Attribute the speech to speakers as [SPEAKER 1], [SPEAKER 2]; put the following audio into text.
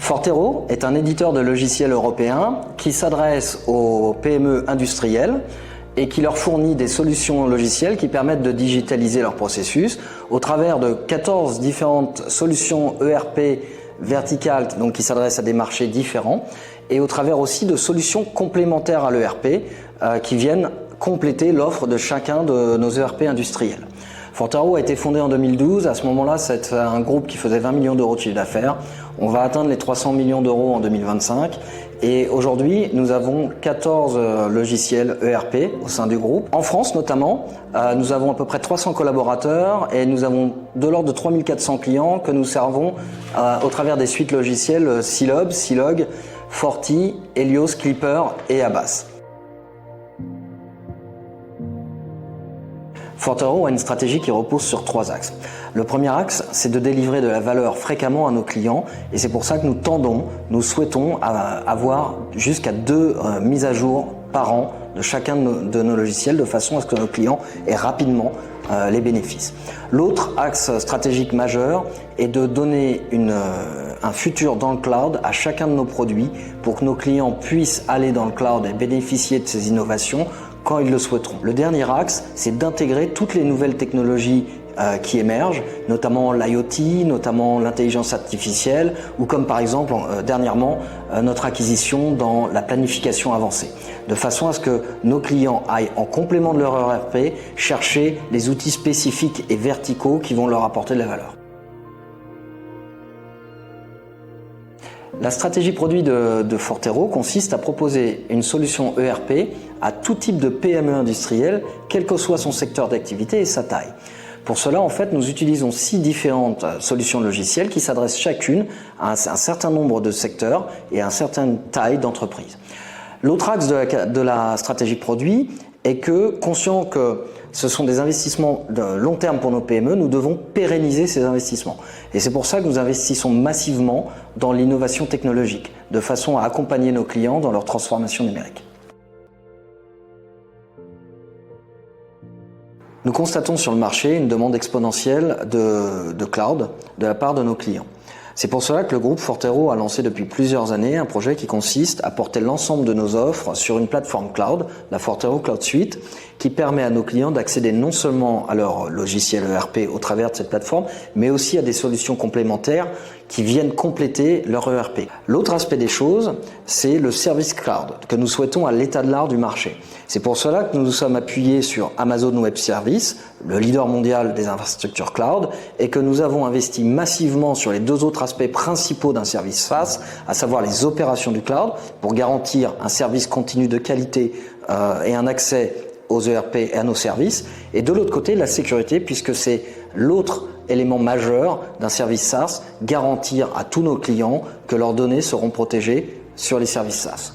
[SPEAKER 1] Fortero est un éditeur de logiciels européen qui s'adresse aux PME industrielles et qui leur fournit des solutions logicielles qui permettent de digitaliser leur processus au travers de 14 différentes solutions ERP verticales, donc qui s'adressent à des marchés différents, et au travers aussi de solutions complémentaires à l'ERP qui viennent compléter l'offre de chacun de nos ERP industriels. Fortero a été fondé en 2012. À ce moment-là, c'est un groupe qui faisait 20 millions d'euros de chiffre d'affaires. On va atteindre les 300 millions d'euros en 2025. Et aujourd'hui, nous avons 14 logiciels ERP au sein du groupe. En France notamment, nous avons à peu près 300 collaborateurs et nous avons de l'ordre de 3400 clients que nous servons au travers des suites logicielles Silob, Silog, Forti, Helios, Clipper et Abas. Fortero a une stratégie qui repose sur 3 axes. Le premier axe, c'est de délivrer de la valeur fréquemment à nos clients et c'est pour ça que nous souhaitons avoir jusqu'à 2 mises à jour par an de chacun de nos logiciels de façon à ce que nos clients aient rapidement les bénéfices. L'autre axe stratégique majeur est de donner un futur dans le cloud à chacun de nos produits pour que nos clients puissent aller dans le cloud et bénéficier de ces innovations quand ils le souhaiteront. Le dernier axe, c'est d'intégrer toutes les nouvelles technologies qui émergent, notamment l'IoT, notamment l'intelligence artificielle, ou comme par exemple dernièrement notre acquisition dans la planification avancée, de façon à ce que nos clients aillent en complément de leur ERP chercher les outils spécifiques et verticaux qui vont leur apporter de la valeur. La stratégie produit de Fortero consiste à proposer une solution ERP à tout type de PME industrielle, quel que soit son secteur d'activité et sa taille. Pour cela, en fait, nous utilisons 6 différentes solutions logicielles qui s'adressent chacune à un certain nombre de secteurs et à une certaine taille d'entreprise. L'autre axe de la stratégie produit est que, conscient que ce sont des investissements de long terme pour nos PME, nous devons pérenniser ces investissements. Et c'est pour ça que nous investissons massivement dans l'innovation technologique, de façon à accompagner nos clients dans leur transformation numérique. Nous constatons sur le marché une demande exponentielle de cloud de la part de nos clients. C'est pour cela que le groupe Fortero a lancé depuis plusieurs années un projet qui consiste à porter l'ensemble de nos offres sur une plateforme cloud, la Fortero Cloud Suite, qui permet à nos clients d'accéder non seulement à leur logiciel ERP au travers de cette plateforme, mais aussi à des solutions complémentaires qui viennent compléter leur ERP. L'autre aspect des choses, c'est le service cloud que nous souhaitons à l'état de l'art du marché. C'est pour cela que nous nous sommes appuyés sur Amazon Web Services, le leader mondial des infrastructures cloud, et que nous avons investi massivement sur les 2 autres aspects principaux d'un service SaaS, à savoir les opérations du cloud, pour garantir un service continu de qualité et un accès aux ERP et à nos services, et de l'autre côté la sécurité, puisque c'est l'autre élément majeur d'un service SaaS, garantir à tous nos clients que leurs données seront protégées sur les services SaaS.